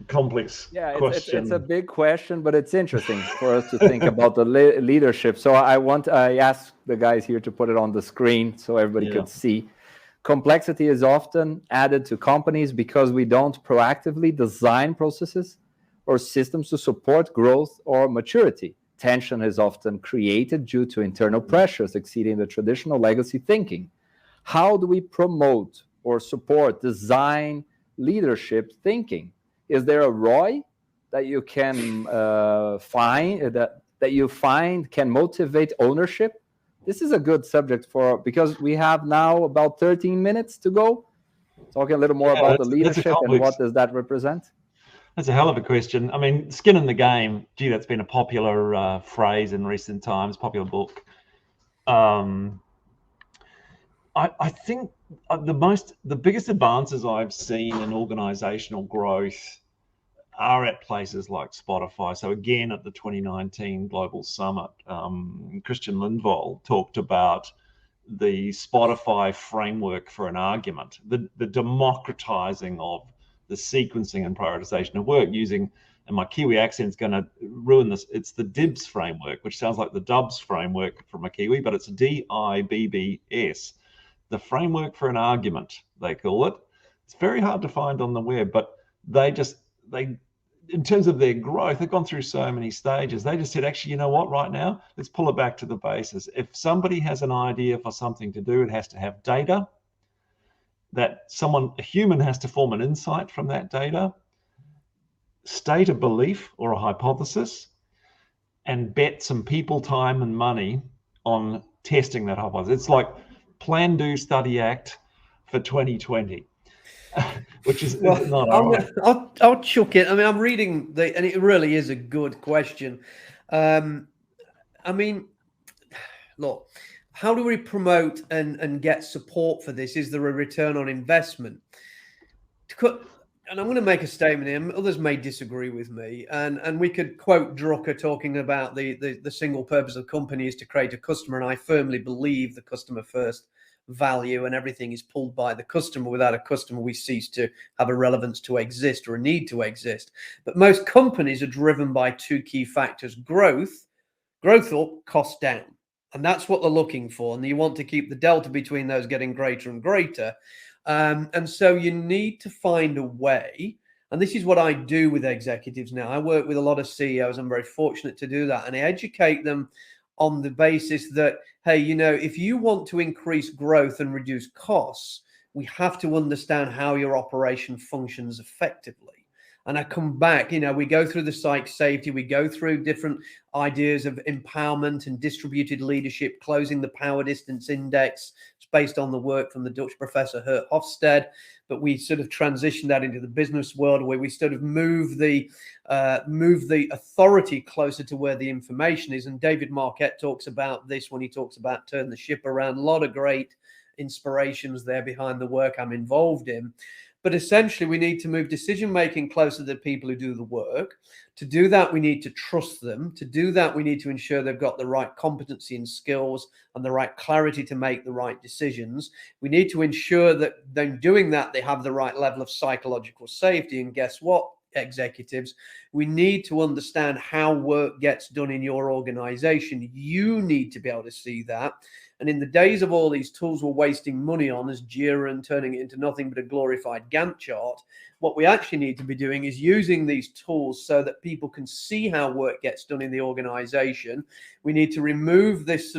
complex question. It's a big question, but it's interesting for us to think about the leadership. So I asked the guys here to put it on the screen so everybody could see. Complexity is often added to companies because we don't proactively design processes or systems to support growth or maturity. Tension is often created due to internal pressures exceeding the traditional legacy thinking. How do we promote or support design leadership thinking? Is there a ROI that you can find that you find can motivate ownership? This is a good subject because we have now about 13 minutes to go. Talking a little more about the leadership and what does that represent? That's a hell of a question. I mean, skin in the game, gee, that's been a popular phrase in recent times, popular book. I think the biggest advances I've seen in organizational growth are at places like Spotify. So again, at the 2019 Global Summit, Christian Lindvall talked about the Spotify framework for an argument, the democratizing of the sequencing and prioritization of work using, and my Kiwi accent's going to ruin this, it's the DIBS framework, which sounds like the Dubs framework from a Kiwi, but it's DIBBS, the framework for an argument, they call it. It's very hard to find on the web, but they in terms of their growth, they've gone through so many stages. They just said, actually, you know what, right now, let's pull it back to the basis. If somebody has an idea for something to do, it has to have data, that a human has to form an insight from that data, state a belief or a hypothesis, and bet some people, time, and money on testing that hypothesis. It's like plan, do, study, act for 2020. Which is not I'll chuck it. I mean, I'm reading and it really is a good question. I mean, look, how do we promote and get support for this? Is there a return on investment? And I'm going to make a statement here. Others may disagree with me, and we could quote Drucker talking about the single purpose of company is to create a customer, and I firmly believe the customer first value and everything is pulled by the customer. Without a customer, we cease to have a relevance to exist or a need to exist. But most companies are driven by two key factors: growth up, cost down. And that's what they're looking for. And you want to keep the delta between those getting greater and greater. And so you need to find a way. And this is what I do with executives now. I work with a lot of CEOs. I'm very fortunate to do that. And I educate them on the basis that, hey, if you want to increase growth and reduce costs, we have to understand how your operation functions effectively. And I come back, we go through the psych safety, we go through different ideas of empowerment and distributed leadership, closing the power distance index. It's based on the work from the Dutch professor Hert Hofstede, but we sort of transition that into the business world where we sort of move the authority closer to where the information is. And David Marquette talks about this when he talks about turn the ship around. A lot of great inspirations there behind the work I'm involved in. But essentially, we need to move decision-making closer to the people who do the work. To do that, we need to trust them. To do that, we need to ensure they've got the right competency and skills and the right clarity to make the right decisions. We need to ensure that then doing that, they have the right level of psychological safety. And guess what, executives? We need to understand how work gets done in your organization. You need to be able to see that. And in the days of all these tools we're wasting money on as Jira and turning it into nothing but a glorified Gantt chart, what we actually need to be doing is using these tools so that people can see how work gets done in the organization. We need to remove this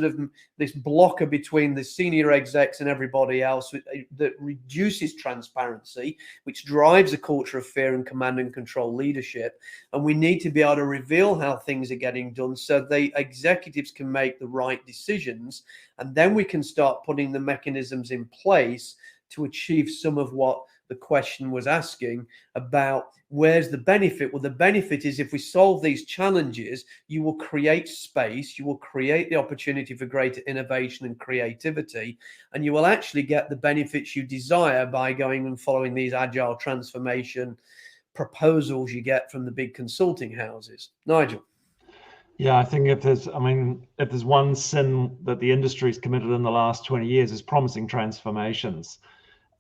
this blocker between the senior execs and everybody else that reduces transparency, which drives a culture of fear and command and control leadership. And we need to be able to reveal how things are getting done so the executives can make the right decisions. And then we can start putting the mechanisms in place to achieve some of what the question was asking about. Where's the benefit? Well, the benefit is if we solve these challenges, you will create space, you will create the opportunity for greater innovation and creativity, and you will actually get the benefits you desire by going and following these agile transformation proposals you get from the big consulting houses. Nigel. Yeah, I think if there's one sin that the industry's committed in the last 20 years is promising transformations.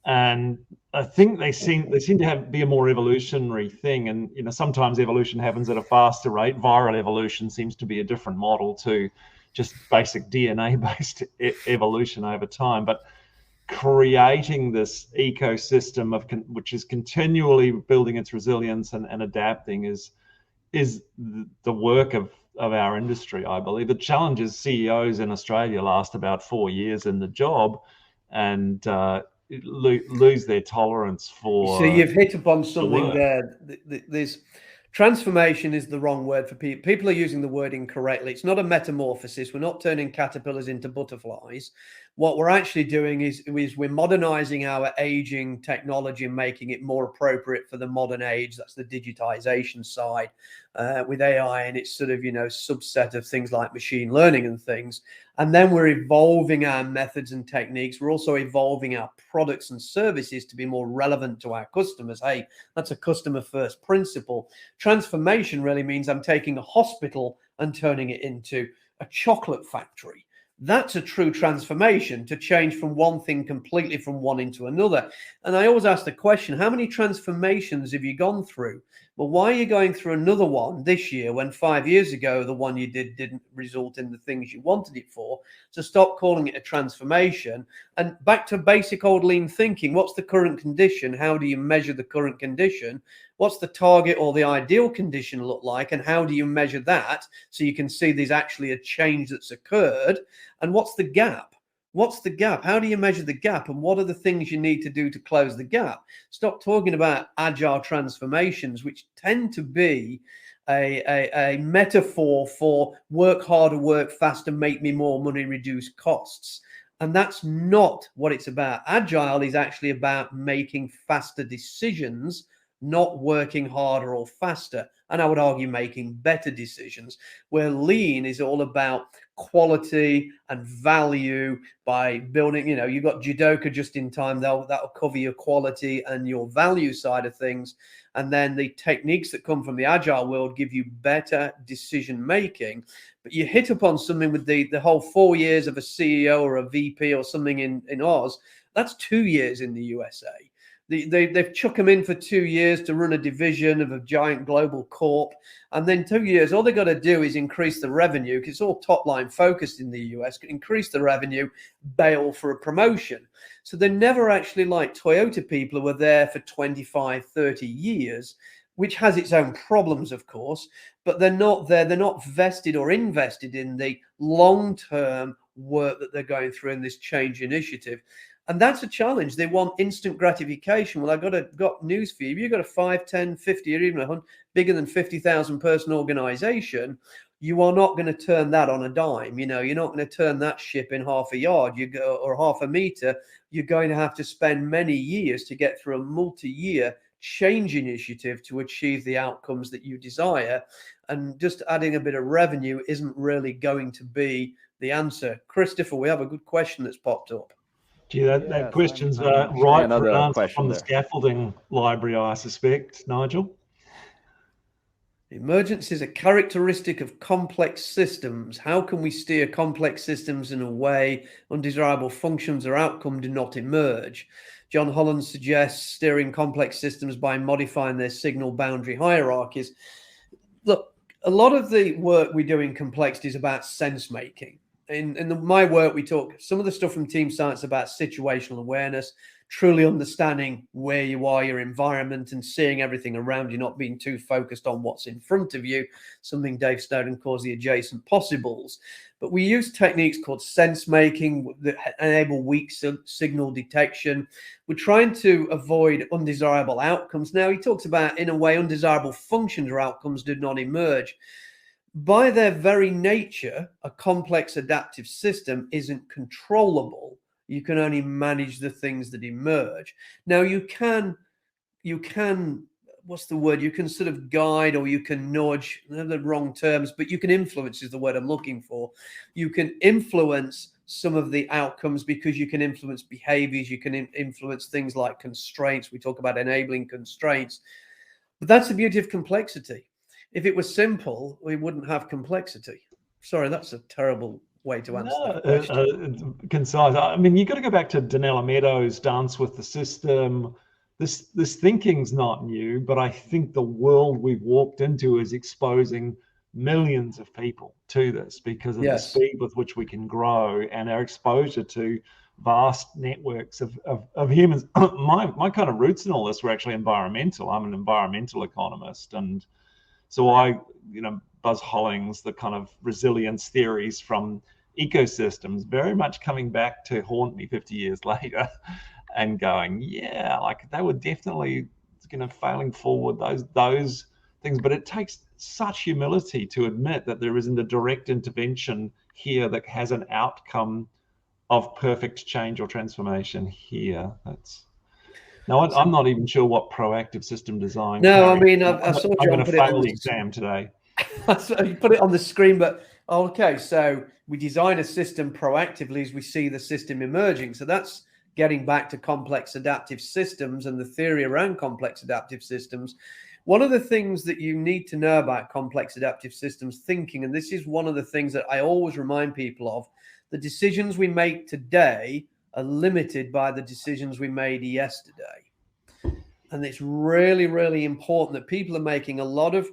And I think they seem to be a more evolutionary thing. And sometimes evolution happens at a faster rate. Viral evolution seems to be a different model to just basic DNA-based evolution over time. But creating this ecosystem of which is continually building its resilience and adapting is the work of our industry, I believe. The challenge is CEOs in Australia last about 4 years in the job and lose their tolerance for. So you've hit upon something there. There's transformation is the wrong word for people. People are using the word incorrectly. It's not a metamorphosis. We're not turning caterpillars into butterflies. What we're actually doing is we're modernizing our aging technology and making it more appropriate for the modern age. That's the digitization side with AI and its sort of, subset of things like machine learning and things. And then we're evolving our methods and techniques. We're also evolving our products and services to be more relevant to our customers. Hey, that's a customer first principle. Transformation really means I'm taking a hospital and turning it into a chocolate factory. That's a true transformation, to change from one thing completely from one into another. And I always ask the question, how many transformations have you gone through? Well, why are you going through another one this year when 5 years ago the one you did didn't result in the things you wanted it for? So stop calling it a transformation and back to basic old lean thinking. What's the current condition? How do you measure the current condition? What's the target or the ideal condition look like? And how do you measure that so you can see there's actually a change that's occurred? And what's the gap? What's the gap? How do you measure the gap? And what are the things you need to do to close the gap? Stop talking about agile transformations, which tend to be a metaphor for work harder, work faster, make me more money, reduce costs. And that's not what it's about. Agile is actually about making faster decisions, not working harder or faster. And I would argue making better decisions, where lean is all about quality and value by building, you've got Jidoka just in time, that'll cover your quality and your value side of things. And then the techniques that come from the agile world give you better decision making. But you hit upon something with the whole 4 years of a CEO or a VP or something in Oz. That's 2 years in the USA. They've chucked them in for 2 years to run a division of a giant global corp. And then 2 years, all they got to do is increase the revenue, because it's all top line focused in the US, increase the revenue, bail for a promotion. So they're never actually like Toyota people who are there for 25, 30 years, which has its own problems, of course, but they're not there. They're not vested or invested in the long-term work that they're going through in this change initiative. And that's a challenge. They want instant gratification. Well, I've got news for you. If you've got a 5, 10, 50, or even 100, bigger than 50,000 person organization, you are not going to turn that on a dime. You're not going to turn that ship in half a yard or half a meter. You're going to have to spend many years to get through a multi-year change initiative to achieve the outcomes that you desire. And just adding a bit of revenue isn't really going to be the answer. Christopher, we have a good question that's popped up. Gee, that question's right for an answer from the scaffolding library, I suspect, Nigel. Emergence is a characteristic of complex systems. How can we steer complex systems in a way undesirable functions or outcome do not emerge? John Holland suggests steering complex systems by modifying their signal boundary hierarchies. Look, a lot of the work we do in complexity is about sense making. In my work, we talk some of the stuff from team science about situational awareness, truly understanding where you are, your environment, and seeing everything around you, not being too focused on what's in front of you, something Dave Snowden calls the adjacent possibles. But we use techniques called sense making that enable weak signal detection. We're trying to avoid undesirable outcomes. Now, he talks about, in a way, undesirable functions or outcomes did not emerge. By their very nature, a complex adaptive system isn't controllable. You can only manage the things that emerge. Now you can, what's the word? You can sort of guide, or you can nudge, they're the wrong terms, but you can influence is the word I'm looking for. You can influence some of the outcomes because you can influence behaviors. You can influence things like constraints. We talk about enabling constraints, but that's the beauty of complexity. If it was simple, we wouldn't have complexity. Sorry, that's a terrible way to answer that question. Concise. I mean, you've got to go back to Donella Meadows' Dance with the System. This thinking's not new, but I think the world we've walked into is exposing millions of people to this because of the Yes. speed with which we can grow and our exposure to vast networks of humans. My kind of roots in all this were actually environmental. I'm an environmental economist, and so Buzz Hollings, the kind of resilience theories from ecosystems, very much coming back to haunt me 50 years later and going, yeah, like they were definitely failing forward those things. But it takes such humility to admit that there isn't a direct intervention here that has an outcome of perfect change or transformation here. I'm not even sure what proactive system design. No, I mean, I saw I'm John going to put it on fail the the exam today. So you put it on the screen, but okay, so we design a system proactively as we see the system emerging. So that's getting back to complex adaptive systems and the theory around complex adaptive systems. One of the things that you need to know about complex adaptive systems thinking, and this is one of the things that I always remind people of, the decisions we make today are limited by the decisions we made yesterday. And it's really, really important that people are making a lot of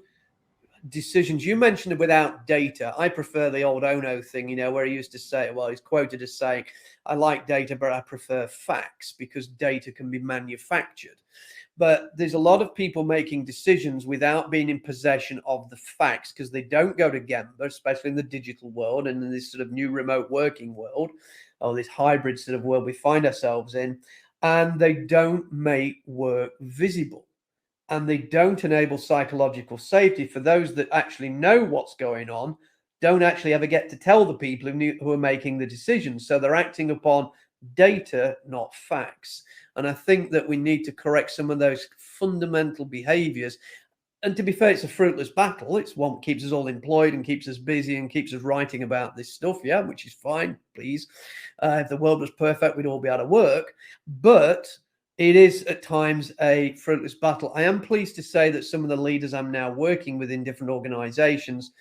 decisions. You mentioned it without data. I prefer the old Ono thing, where he used to say, well, he's quoted as saying, I like data, but I prefer facts because data can be manufactured. But there's a lot of people making decisions without being in possession of the facts because they don't go to Gemba, especially in the digital world and in this sort of new remote working world, or this hybrid sort of world we find ourselves in, and they don't make work visible. And they don't enable psychological safety for those that actually know what's going on, don't actually ever get to tell the people who are making the decisions. So they're acting upon data, not facts. And I think that we need to correct some of those fundamental behaviors. And to be fair, it's a fruitless battle. It's one that keeps us all employed and keeps us busy and keeps us writing about this stuff, yeah, which is fine, please. If the world was perfect, we'd all be out of work. But it is at times a fruitless battle. I am pleased to say that some of the leaders I'm now working with in different organizations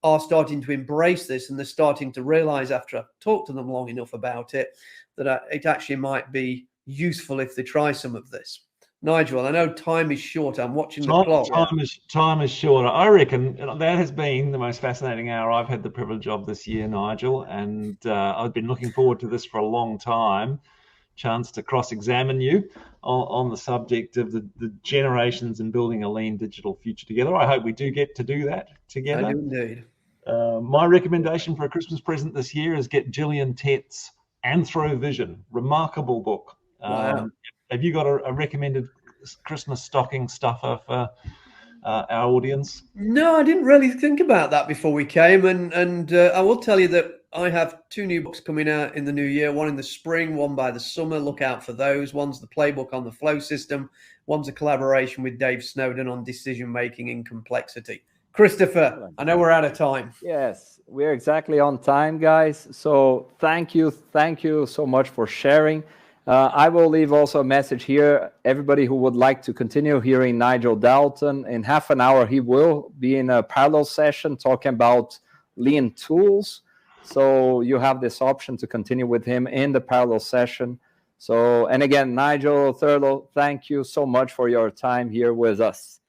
are starting to embrace this, and they're starting to realize after I've talked to them long enough about it, that it actually might be useful if they try some of this. Nigel, I know time is short. I'm watching the clock. Time is short. I reckon that has been the most fascinating hour I've had the privilege of this year, Nigel, and I've been looking forward to this for a long time. Chance to cross-examine you on the subject of the generations and building a lean digital future together. I hope we do get to do that together. I do indeed. My recommendation for a Christmas present this year is get Gillian Tett's Anthrovision. Remarkable book. Wow. Have you got a recommended Christmas stocking stuffer for our audience? No, I didn't really think about that before we came. And I will tell you that I have 2 new books coming out in the new year, one in the spring, one by the summer. Look out for those. One's the playbook on the flow system. One's a collaboration with Dave Snowden on decision-making in complexity. Christopher, I know we're out of time. Yes, we're exactly on time, guys. So thank you so much for sharing. I will leave also a message here. Everybody who would like to continue hearing Nigel Dalton, in half an hour, he will be in a parallel session talking about lean tools. So you have this option to continue with him in the parallel session. So, and again, Nigel Thurlow, thank you so much for your time here with us.